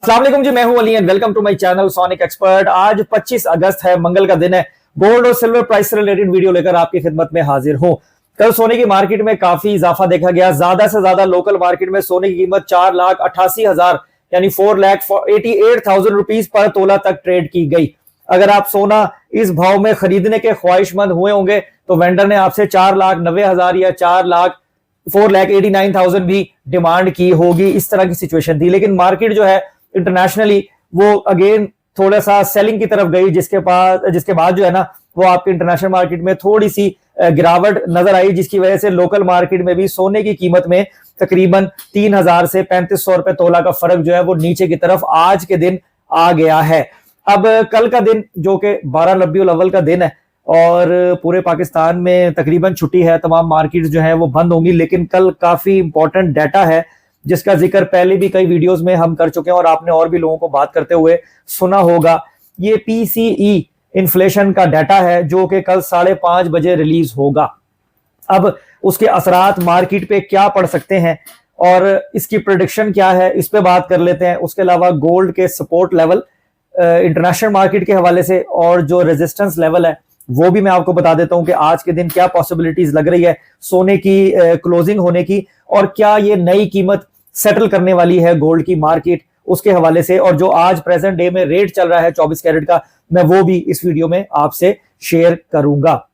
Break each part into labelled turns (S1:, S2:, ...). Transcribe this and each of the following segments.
S1: अस्सलाम वालेकुम जी, मैं हूं Ali and welcome to my channel sonic expert. आज 25 अगस्त है, मंगल का दिन है। गोल्ड और सिल्वर प्राइस से रिलेटेड वीडियो लेकर आपकी खिदमत में हाजिर हूं। कल सोने की मार्केट में काफी इजाफा देखा गया। ज्यादा से ज्यादा लोकल मार्केट में सोने की कीमत 4,88,000 यानी 4,88,000 रुपीज पर तोला तक ट्रेड की गई। अगर आप सोना इस भाव में खरीदने के ख्वाहिशमंद हुए होंगे तो वेंडर ने आपसे 4,90,000 या 4,89,000 भी डिमांड की होगी। इस तरह की सिचुएशन थी, लेकिन मार्केट जो है इंटरनेशनली वो अगेन थोड़ा सा सेलिंग की तरफ गई, जिसके बाद जो है ना वो आपके इंटरनेशनल मार्केट में थोड़ी सी गिरावट नजर आई, जिसकी वजह से लोकल मार्केट में भी सोने की कीमत में तकरीबन 3,000 से 3,500 रुपए तोला का फर्क जो है वो नीचे की तरफ आज के दिन आ गया है। अब कल का दिन जो कि 12 रबीउल अव्वल का दिन है और पूरे पाकिस्तान में तकरीबन छुट्टी है, तमाम मार्केट जो है वो बंद होंगी, लेकिन कल काफी इंपॉर्टेंट डाटा है जिसका जिक्र पहले भी कई वीडियोस में हम कर चुके हैं और आपने और भी लोगों को बात करते हुए सुना होगा। ये पीसीई इन्फ्लेशन का डाटा है जो कि कल 5:30 बजे रिलीज होगा। अब उसके असरात मार्केट पे क्या पड़ सकते हैं और इसकी प्रेडिक्शन क्या है, इस पे बात कर लेते हैं। उसके अलावा गोल्ड के सपोर्ट लेवल इंटरनेशनल मार्केट के हवाले से और जो रेजिस्टेंस लेवल है वो भी मैं आपको बता देता हूं कि आज के दिन क्या पॉसिबिलिटीज लग रही है सोने की क्लोजिंग होने की, और क्या ये नई कीमत सेटल करने वाली है गोल्ड की मार्केट, उसके हवाले से। और जो आज प्रेजेंट डे में रेट चल रहा है 24 कैरेट का, मैं वो भी इस वीडियो में आपसे शेयर करूंगा।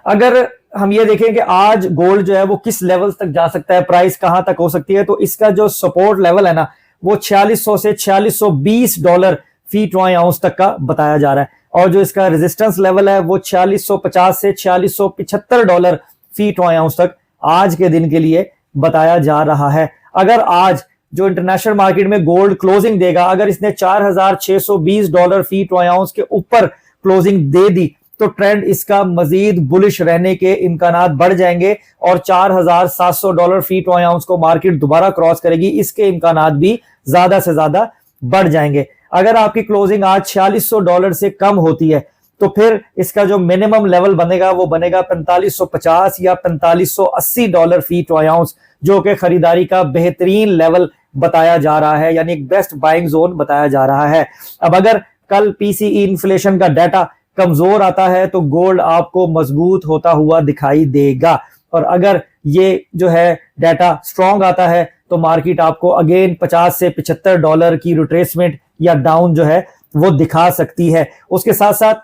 S1: अगर हम ये देखें कि आज गोल्ड जो है वो किस लेवल तक जा सकता है, प्राइस कहां तक हो सकती है, तो इसका जो सपोर्ट लेवल है ना वो 4600 से 4620 डॉलर फी ट्रॉय आउंस तक का बताया जा रहा है, और जो इसका रेजिस्टेंस लेवल है वो 4650 से 4675 डॉलर फी ट्रॉय आउंस तक आज के दिन के लिए बताया जा रहा है। अगर आज जो इंटरनेशनल मार्केट में गोल्ड क्लोजिंग देगा, अगर इसने 4620 डॉलर फी ट्रॉय आउंस के ऊपर क्लोजिंग दे दी तो ट्रेंड इसका मजीद बुलिश रहने के इम्कानात बढ़ जाएंगे और 4700 डॉलर फी ट्रॉय आउंस को मार्केट दोबारा क्रॉस करेगी, इसके इम्कानात भी ज्यादा से ज्यादा बढ़ जाएंगे। अगर आपकी क्लोजिंग आज 4600 डॉलर से कम होती है तो फिर इसका जो मिनिमम लेवल बनेगा वो बनेगा 4550 या 4580 डॉलर फी ट्रॉय आउंस, जो कि खरीदारी का बेहतरीन लेवल बताया जा रहा है, यानी एक बेस्ट बाइंग जोन बताया जा रहा है। अब अगर कल पीसीई इन्फ्लेशन का डाटा कमजोर आता है तो गोल्ड आपको मजबूत होता हुआ दिखाई देगा, और अगर ये जो है डाटा स्ट्रॉन्ग आता है तो मार्केट आपको अगेन 50 से 75 डॉलर की रिट्रेसमेंट या डाउन जो है वो दिखा सकती है। उसके साथ साथ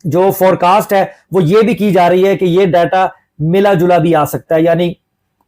S1: जो फोरकास्ट है वो ये भी की जा रही है कि ये डाटा मिला जुला भी आ सकता है, यानी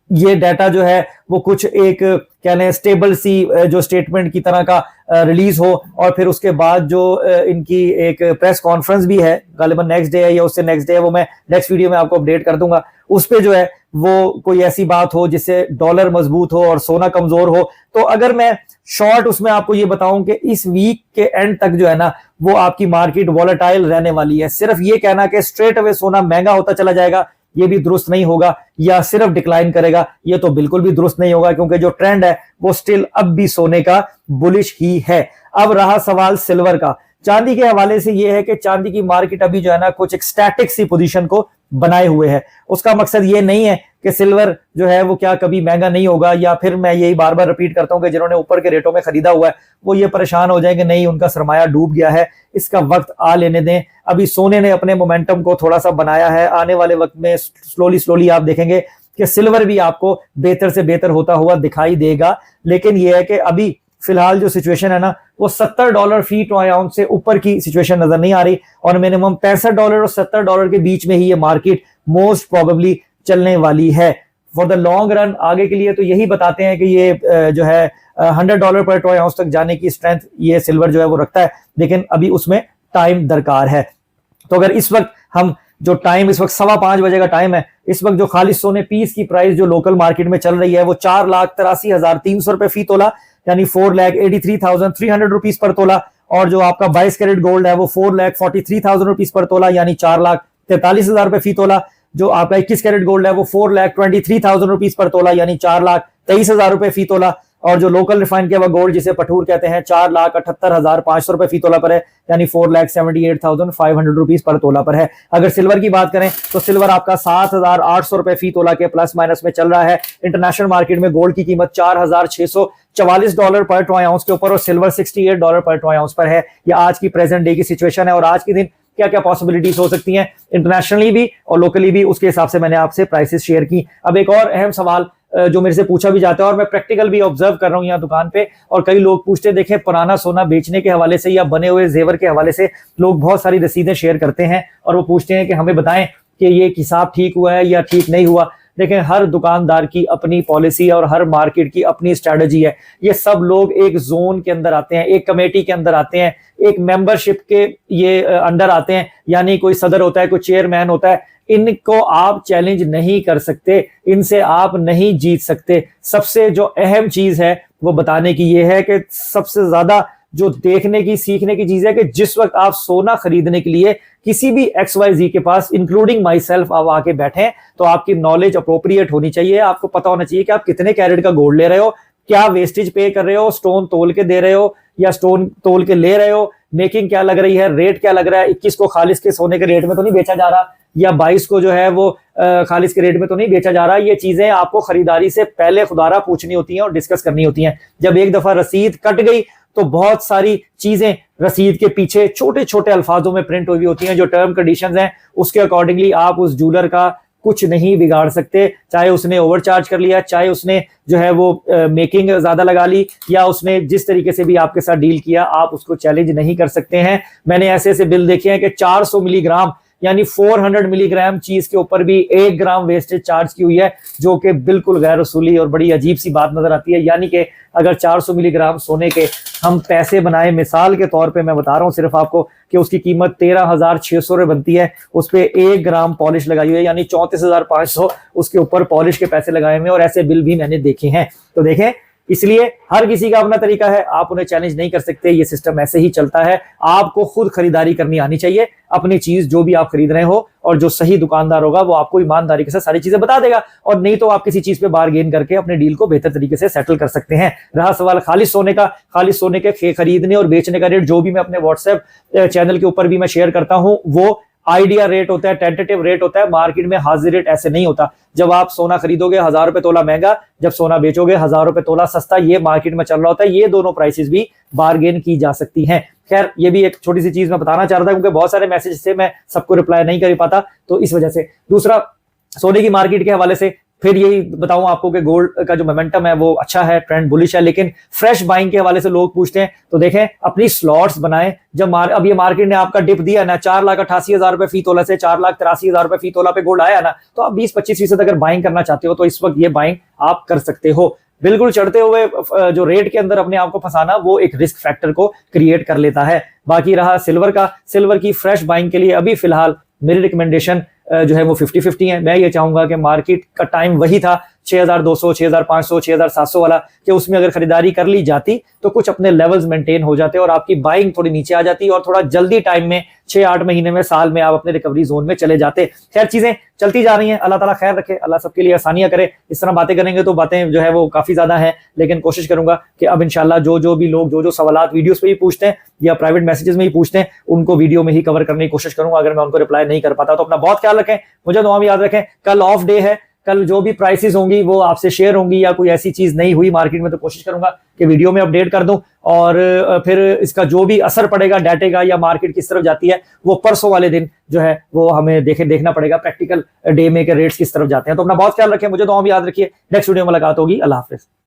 S1: ये डाटा जो है वो कुछ एक क्या लें स्टेबल सी जो स्टेटमेंट की तरह का रिलीज हो, और फिर उसके बाद जो इनकी एक प्रेस कॉन्फ्रेंस भी है, गालिबन नेक्स्ट डे है या उससे नेक्स्ट डे है, वो मैं नेक्स्ट वीडियो में आपको अपडेट कर दूंगा। उस पे जो है वो कोई ऐसी बात हो जिससे डॉलर मजबूत हो और सोना कमजोर हो। तो अगर मैं शॉर्ट उसमें आपको ये बताऊं कि इस वीक के एंड तक जो है ना वो आपकी मार्केट वॉलेटाइल रहने वाली है। सिर्फ ये कहना कि स्ट्रेट अवे सोना महंगा होता चला जाएगा ये भी दुरुस्त नहीं होगा, या सिर्फ डिक्लाइन करेगा ये तो बिल्कुल भी दुरुस्त नहीं होगा, क्योंकि जो ट्रेंड है वो स्टिल अब भी सोने का बुलिश ही है। अब रहा सवाल सिल्वर का। चांदी के हवाले से ये है कि चांदी की मार्केट अभी जो है ना कुछ एक स्टैटिक सी पोजीशन को बनाए हुए है। उसका मकसद ये नहीं है कि सिल्वर जो है वो क्या कभी महंगा नहीं होगा, या फिर मैं यही बार बार रिपीट करता हूं कि जिन्होंने ऊपर के रेटों में खरीदा हुआ है वो ये परेशान हो जाएंगे, नहीं उनका सरमाया डूब गया है। इसका वक्त आ लेने दें। अभी सोने ने अपने मोमेंटम को थोड़ा सा बनाया है, आने वाले वक्त में स्लोली आप देखेंगे कि सिल्वर भी आपको बेहतर से बेहतर होता हुआ दिखाई देगा। लेकिन यह है कि अभी फिलहाल जो सिचुएशन है ना वो 70 डॉलर फी ट्रॉय आउंस से ऊपर की सिचुएशन नजर नहीं आ रही, और मिनिमम 65 डॉलर और 70 डॉलर के बीच में ही ये मार्केट मोस्ट प्रोबेबली चलने वाली है फॉर द लॉन्ग रन। आगे के लिए तो यही बताते हैं कि ये जो है 100 डॉलर पर ट्रॉय आउंस तक जाने की स्ट्रेंथ ये सिल्वर जो है वो रखता है, लेकिन अभी उसमें टाइम दरकार है। तो अगर इस वक्त हम जो टाइम इस वक्त 5:15 बजे का टाइम है, इस वक्त जो खालिस सोने पीस की प्राइस जो लोकल मार्केट में चल रही है वो 4,83,300 रुपए फी तोला, यानी 4,83,300 रुपीज पर तोला, और जो आपका 22 कैरेट गोल्ड है वो 4,43,000 रुपीज पर तोला, यानी 4,43,000 रुपए फी तोला। जो आपका 21 कैरेट गोल्ड है वो 4,23,000 रुपीज पर तोला, यानी 4,23,000 रुपए फी तोला। और जो लोकल रिफाइन किया हुआ गोल्ड जिसे पठूर कहते हैं 4,78,500 रुपए फी तोला पर है, यानी 4,78,500 रुपीज पर तोला पर है। अगर सिल्वर की बात करें तो सिल्वर आपका 7,800 रुपए फी तोला के प्लस माइनस में चल रहा है। इंटरनेशनल मार्केट में गोल्ड की कीमत $4,644 पर ट्रॉय आउंस के ऊपर और सिल्वर $68 पर ट्रॉय आउंस पर है। यह आज की प्रेजेंट डे की सिचुएशन है और आज के दिन क्या क्या पॉसिबिलिटीज हो सकती हैं इंटरनेशनली भी और लोकली भी, उसके हिसाब से मैंने आपसे प्राइसेस शेयर की। अब एक और अहम सवाल जो मेरे से पूछा भी जाता है और मैं प्रैक्टिकल भी ऑब्जर्व कर रहा हूं यहाँ दुकान पे, और कई लोग पूछते देखें पुराना सोना बेचने के हवाले से या बने हुए जेवर के हवाले से लोग बहुत सारी रसीदें शेयर करते हैं और वो पूछते हैं कि हमें बताएं कि ये हिसाब ठीक हुआ है या ठीक नहीं हुआ। देखें, हर दुकानदार की अपनी पॉलिसी और हर मार्केट की अपनी स्ट्रेटजी है। ये सब लोग एक जोन के अंदर आते हैं, एक कमेटी के अंदर आते हैं, एक मेंबरशिप के ये अंडर आते हैं, यानी कोई सदर होता है, कोई चेयरमैन होता है। इनको आप चैलेंज नहीं कर सकते, इनसे आप नहीं जीत सकते। सबसे जो अहम चीज है वो बताने की ये है कि सबसे ज्यादा जो देखने की सीखने की चीज है कि जिस वक्त आप सोना खरीदने के लिए किसी भी XYZ के पास इंक्लूडिंग माई सेल्फ आप आके बैठे तो आपकी नॉलेज अप्रोप्रिएट होनी चाहिए। आपको पता होना चाहिए कि आप कितने कैरेट का गोल्ड ले रहे हो, क्या वेस्टेज पे कर रहे हो, स्टोन तोल के दे रहे हो या स्टोन तोल के ले रहे हो, मेकिंग क्या लग रही है, रेट क्या लग रहा है, 21 को खालिस के सोने के रेट में तो नहीं बेचा जा रहा या 22 को जो है वो खालिस के रेट में तो नहीं बेचा जा रहा। ये चीजें आपको खरीदारी से पहले खुदारा पूछनी होती हैं और डिस्कस करनी होती हैं। जब एक दफा रसीद कट गई तो बहुत सारी चीजें रसीद के पीछे छोटे छोटे अल्फाजों में प्रिंट हुई होती हैं, जो टर्म कंडीशंस हैं उसके अकॉर्डिंगली आप उस जूलर का कुछ नहीं बिगाड़ सकते। चाहे उसने ओवरचार्ज कर लिया, चाहे उसने जो है वो मेकिंग ज्यादा लगा ली, या उसने जिस तरीके से भी आपके साथ डील किया, आप उसको चैलेंज नहीं कर सकते हैं। मैंने ऐसे ऐसे बिल देखे हैं कि 400 मिलीग्राम यानी 400 मिलीग्राम चीज के ऊपर भी 1 ग्राम वेस्टेज चार्ज की हुई है, जो कि बिल्कुल गैर वसूली और बड़ी अजीब सी बात नजर आती है। यानी कि अगर 400 मिलीग्राम सोने के हम पैसे बनाए, मिसाल के तौर पे मैं बता रहा हूं सिर्फ आपको कि उसकी कीमत 13,600 रुपए बनती है, उस पर 1 ग्राम पॉलिश लगाई हुई है, यानी 34,500 उसके ऊपर पॉलिश के पैसे लगाए हुए, और ऐसे बिल भी मैंने देखे हैं। तो देखें, इसलिए हर किसी का अपना तरीका है, आप उन्हें चैलेंज नहीं कर सकते, ये सिस्टम ऐसे ही चलता है। आपको खुद खरीदारी करनी आनी चाहिए अपनी चीज जो भी आप खरीद रहे हो, और जो सही दुकानदार होगा वो आपको ईमानदारी के साथ सारी चीजें बता देगा, और नहीं तो आप किसी चीज पे बार्गेन करके अपने डील को बेहतर तरीके से सेटल कर सकते हैं। रहा सवाल खालिस सोने का, खालिस सोने के खरीदने और बेचने का रेट जो भी मैं अपने व्हाट्सएप चैनल के ऊपर भी मैं शेयर करता हूं वो आइडिया रेट होता है, टेंटेटिव रेट होता है। मार्केट में हाजिर रेट ऐसे नहीं होता। जब आप सोना खरीदोगे 1,000 रुपए तोला महंगा, जब सोना बेचोगे 1,000 रुपए तोला सस्ता, ये मार्केट में चल रहा होता है। ये दोनों प्राइसेस भी बार्गेन की जा सकती हैं। खैर, ये भी एक छोटी सी चीज मैं बताना चाह रहा था, क्योंकि बहुत सारे मैसेज से मैं सबको रिप्लाई नहीं कर पाता, तो इस वजह से। दूसरा, सोने की मार्केट के हवाले से फिर यही बताऊं आपको कि गोल्ड का जो मोमेंटम है वो अच्छा है, ट्रेंड बुलिश है, लेकिन फ्रेश बाइंग के हवाले से लोग पूछते हैं। तो देखें, अपनी स्लॉट्स बनाएं। जब अब ये मार्केट ने आपका डिप दिया ना, 4,88,000 रुपए फी तोला से 4,83,000 रुपए फी तोला पे गोल्ड आया ना, तो आप 20-25% अगर बाइंग करना चाहते हो तो इस वक्त ये बाइंग आप कर सकते हो। बिल्कुल चढ़ते हुए जो रेट के अंदर अपने आप को फंसाना, वो एक रिस्क फैक्टर को क्रिएट कर लेता है। बाकी रहा सिल्वर का, सिल्वर की फ्रेश बाइंग के लिए अभी फिलहाल मेरी रिकमेंडेशन जो है वो 50-50 है। मैं ये चाहूंगा कि मार्केट का टाइम वही था 6,200, 6,500, 6,700 वाला, कि उसमें अगर खरीदारी कर ली जाती तो कुछ अपने लेवल्स मेंटेन हो जाते और आपकी बाइंग थोड़ी नीचे आ जाती और थोड़ा जल्दी टाइम में 6-8 महीने में, साल में आप अपने रिकवरी जोन में चले जाते। खैर, चीजें चलती जा रही हैं, अल्लाह ताला खैर रखे, अल्लाह सबके लिए आसानियां करे। इस तरह बातें करेंगे तो बातें जो है वो काफी ज्यादा है, लेकिन कोशिश करूंगा कि अब इंशाल्लाह जो भी लोग जो सवालात वीडियोस पे ही पूछते हैं या प्राइवेट मैसेजेस में ही पूछते हैं, उनको वीडियो में ही कवर करने की कोशिश करूंगा। अगर मैं उनको रिप्लाई नहीं कर पाता तो अपना बहुत ख्याल रखें, मुझे दुआ में याद रखें। कल ऑफ डे है, कल जो भी प्राइसेस होंगी वो आपसे शेयर होंगी, या कोई ऐसी चीज नहीं हुई मार्केट में तो कोशिश करूंगा कि वीडियो में अपडेट कर दूं, और फिर इसका जो भी असर पड़ेगा डाटे का या मार्केट किस तरफ जाती है, वो परसों वाले दिन जो है वो हमें देखना पड़ेगा प्रैक्टिकल डे में के रेट्स किस तरफ जाते हैं। तो अपना बहुत ख्याल रखें, मुझे दुआ में याद रखिए। नेक्स्ट वीडियो में मुलाकात होगी। अल्लाह हाफिज।